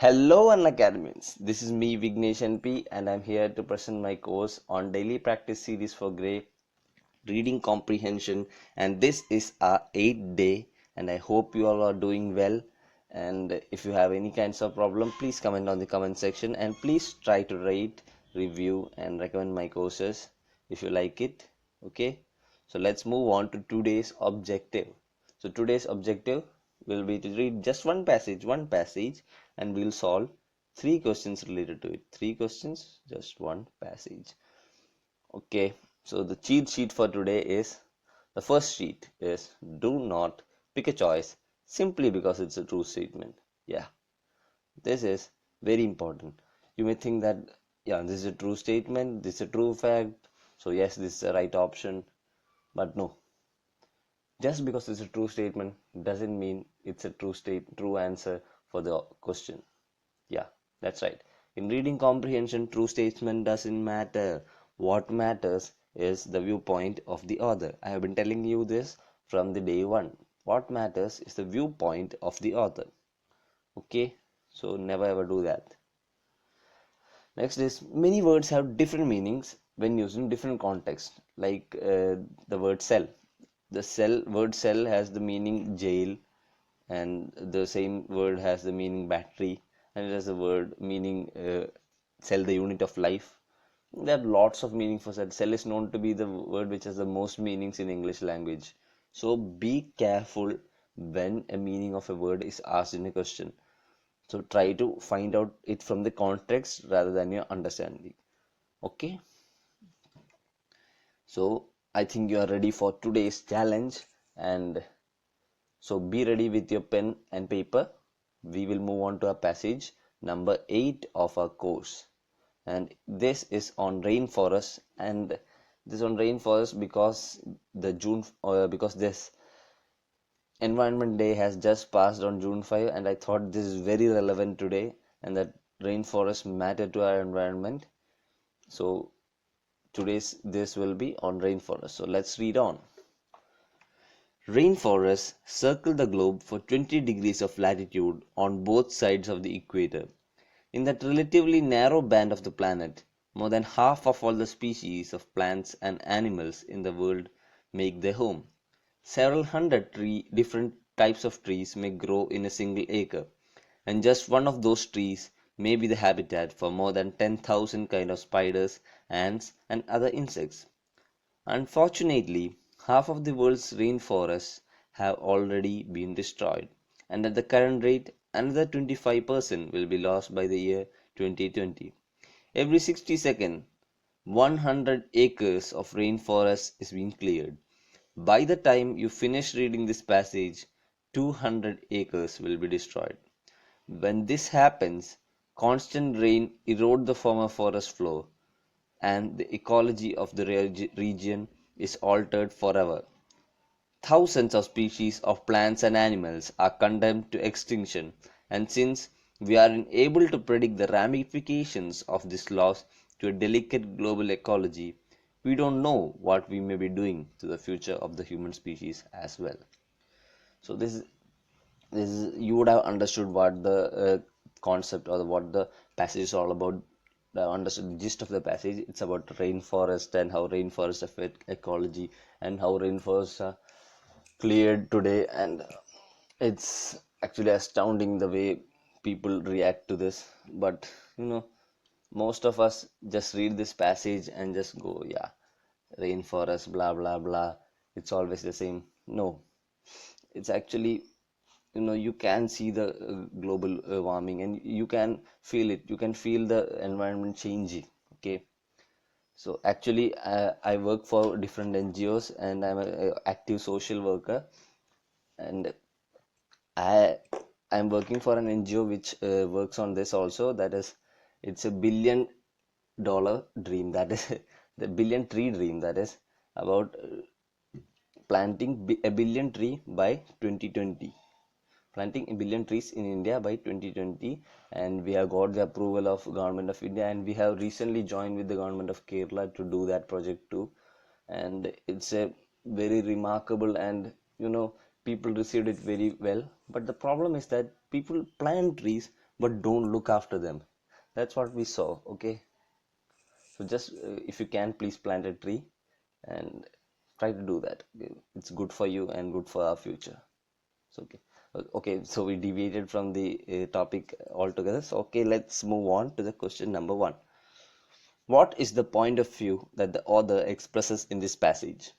Hello Unacademians, this is me Vignesh NP and I'm here to present my course on daily practice series for grade reading comprehension, and this is our 8th day and I hope you all are doing well. And if you have any kinds of problem, please comment on the comment section and please try to rate, review and recommend my courses if you like it. Okay, so let's move on to today's objective. So today's objective will be to read just one passage and we'll solve three questions related to it. Three questions, just one passage. Okay, so the cheat sheet for today is, the first sheet is, do not pick a choice simply because it's a true statement. Yeah, this is very important. You may think that, yeah, this is a true statement, this is a true fact, so yes, this is the right option. But no, just because it's a true statement doesn't mean it's a true answer for the question. Yeah, that's right. In reading comprehension, true statement doesn't matter. What matters is the viewpoint of the author. I have been telling you this from the day one. What matters is the viewpoint of the author. Okay, so never ever do that. Next is, many words have different meanings when used in different contexts. Like the word cell. The word cell has the meaning jail, and the same word has the meaning battery, and it has the word meaning cell, the unit of life. There are lots of meaning for cell. Cell is known to be the word which has the most meanings in English language. So be careful when a meaning of a word is asked in a question. So try to find out it from the context rather than your understanding. Okay, so I think you are ready for today's challenge, and so be ready with your pen and paper. We will move on to our passage number 8 of our course. And this is on rainforest, and this on rainforest because because this environment day has just passed on June 5, and I thought this is very relevant today, and that rainforests matter to our environment. So today's this will be on rainforest. So let's read on. Rainforests circle the globe for 20 degrees of latitude on both sides of the equator. In that relatively narrow band of the planet, more than half of all the species of plants and animals in the world make their home. Several hundred different types of trees may grow in a single acre, and just one of those trees may be the habitat for more than 10,000 kinds of spiders, ants, and other insects. Unfortunately, half of the world's rainforests have already been destroyed, and at the current rate, another 25% will be lost by the year 2020. Every 60 seconds, 100 acres of rainforest is being cleared. By the time you finish reading this passage, 200 acres will be destroyed. When this happens, constant rain erodes the former forest floor, and the ecology of the region is altered forever. Thousands of species of plants and animals are condemned to extinction, and since we are unable to predict the ramifications of this loss to a delicate global ecology, we don't know what we may be doing to the future of the human species as well. So this is you would have understood what the concept or what the passage is all about. Understood the gist of the passage. It's about rainforest and how rainforests affect ecology and how rainforests are cleared today, and it's actually astounding the way people react to this. But most of us just read this passage and just go, yeah, rainforest, blah blah blah, it's always the same. No, it's actually, you can see the global warming, and you can feel it, you can feel the environment changing. Okay, so actually I work for different NGOs and I'm an active social worker, and I I'm working for an NGO which works on this also. That is, it's $1 billion dream. That is the billion tree dream. That is about planting a billion tree by 2020. Planting a billion trees in India by 2020, and we have got the approval of Government of India, and we have recently joined with the Government of Kerala to do that project too. And it's a very remarkable, and people received it very well. But the problem is that people plant trees but don't look after them. That's what we saw. Okay, so just if you can, please plant a tree and try to do that. Okay? It's good for you and good for our future. So okay, so we deviated from the topic altogether. So okay, let's move on to the question number one. What is the point of view that the author expresses in this passage?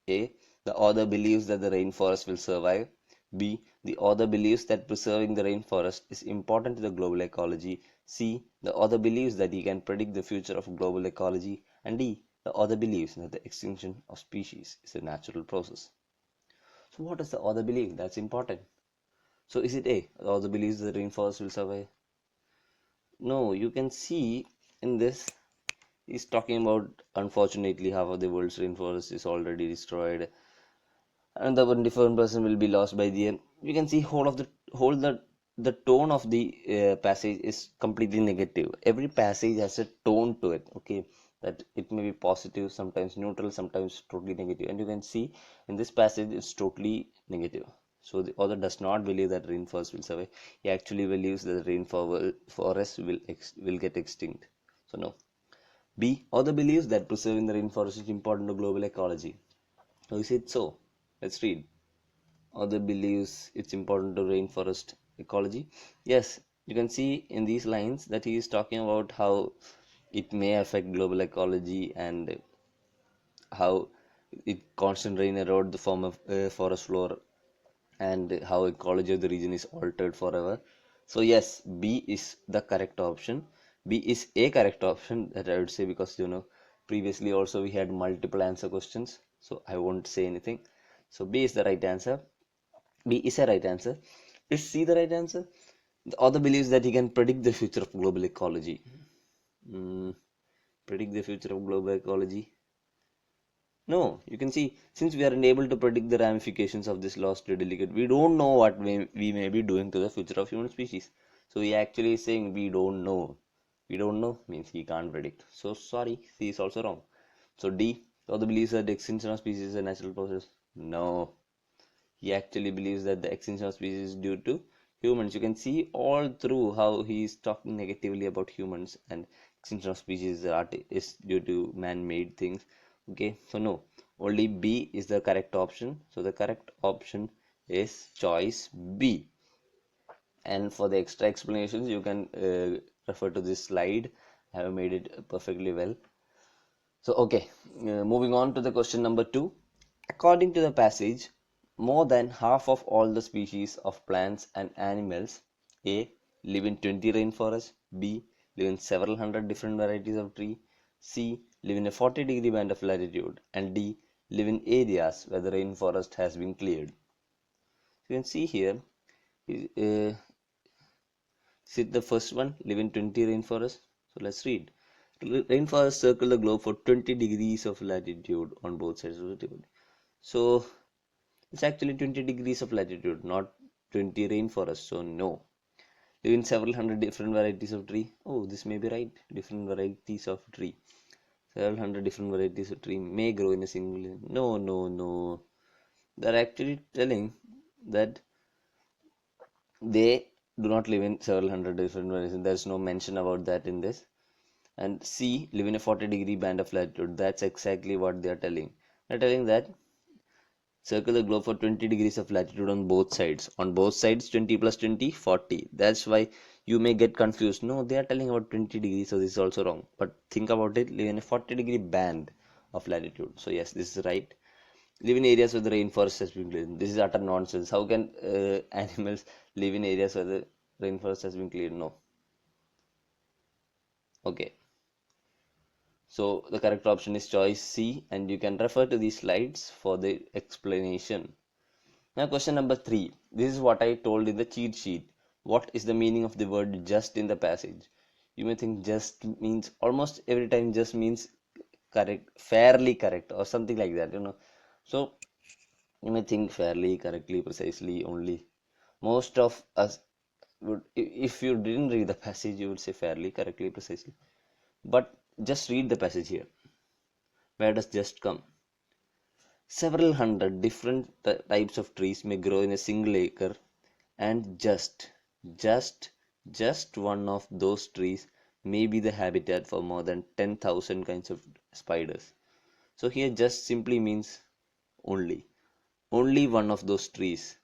A. The author believes that the rainforest will survive. B. The author believes that preserving the rainforest is important to the global ecology. C. The author believes that he can predict the future of global ecology. And D. The author believes that the extinction of species is a natural process. So what does the author believe? That's important. So is it A. The author believes the rainforest will survive? No, you can see in this he's talking about, unfortunately, half of the world's rainforest is already destroyed, and the one different person will be lost by the end. You can see whole the tone of the passage is completely negative. Every passage has a tone to it. Okay, that it may be positive, sometimes neutral, sometimes totally negative. And you can see in this passage it's totally negative. So the author does not believe that rainforest will survive. He actually believes that the rainforest will get extinct. So no. B. Author believes that preserving the rainforest is important to global ecology. So is it so? Let's read. Author believes it's important to rainforest ecology. Yes, you can see in these lines that he is talking about how it may affect global ecology and how it constant rain erode the form of forest floor and how ecology of the region is altered forever. So yes, B is the correct option. B is a correct option, that I would say, because previously also we had multiple answer questions, so I won't say anything. So B is the right answer. B is a right answer. Is C the right answer? The author believes that he can predict the future of global ecology. Mm, predict the future of global ecology. No, you can see, since we are unable to predict the ramifications of this lost delicate, we don't know what we may be doing to the future of human species. So he actually is saying we don't know. We don't know means he can't predict. So sorry, C is also wrong. So D, the author believes that the extinction of species is a natural process. No, he actually believes that the extinction of species is due to humans. You can see all through how he is talking negatively about humans, and extinction of species is due to man-made things. Okay, so no, only B is the correct option. So the correct option is choice B. And for the extra explanations, you can refer to this slide. I have made it perfectly well. So okay, moving on to the question number 2. According to the passage, more than half of all the species of plants and animals A. live in 20 rainforests, B. live in several hundred different varieties of tree, C. live in a 40-degree band of latitude, and D. live in areas where the rainforest has been cleared. You can see here, uh, see the first one, live in 20 rainforests. So let's read. Rainforests circle the globe for 20 degrees of latitude on both sides of the table. So it's actually 20 degrees of latitude, not 20 rainforests. So no. Live in several hundred different varieties of tree. Oh, this may be right. Different varieties of tree. Several hundred different varieties of tree may grow in a single. No, no, no. They're actually telling that they do not live in several hundred different varieties. There's no mention about that in this. And C, live in a 40-degree band of latitude. That's exactly what they are telling. They're telling that circle the globe for 20 degrees of latitude on both sides. On both sides, 20 plus 20, 40. That's why you may get confused. No, they are telling about 20 degrees, so this is also wrong. But think about it, live in a 40-degree band of latitude. So yes, this is right. Live in areas where the rainforest has been cleared. This is utter nonsense. How can animals live in areas where the rainforest has been cleared? No. Okay. So the correct option is choice C, and you can refer to these slides for the explanation. Now question number 3. This is what I told in the cheat sheet. What is the meaning of the word just in the passage? You may think just means, almost every time just means correct, fairly correct or something like that. So you may think fairly, correctly, precisely only. Most of us would, if you didn't read the passage, you would say fairly, correctly, precisely. But just read the passage here. Where does just come? Several hundred different types of trees may grow in a single acre, and just Just one of those trees may be the habitat for more than 10,000 kinds of spiders. So here just simply means only. Only one of those trees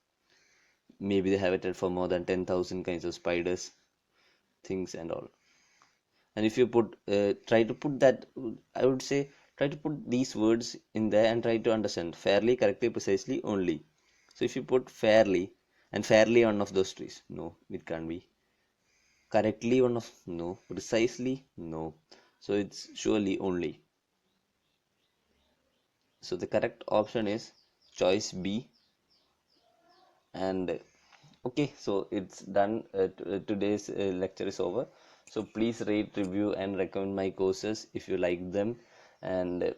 may be the habitat for more than 10,000 kinds of spiders, things and all. And if you try to put that, I would say, try to put these words in there and try to understand fairly, correctly, precisely, only. So if you put fairly, and fairly one of those trees, no, it can't be. Correctly one of, no. Precisely, no. So it's surely only. So the correct option is choice B. And okay, so it's done. Today's lecture is over. So please rate, review, and recommend my courses if you like them. And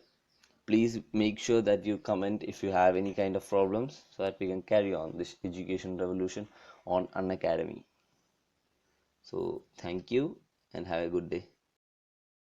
please make sure that you comment if you have any kind of problems so that we can carry on this education revolution on Unacademy. So thank you and have a good day.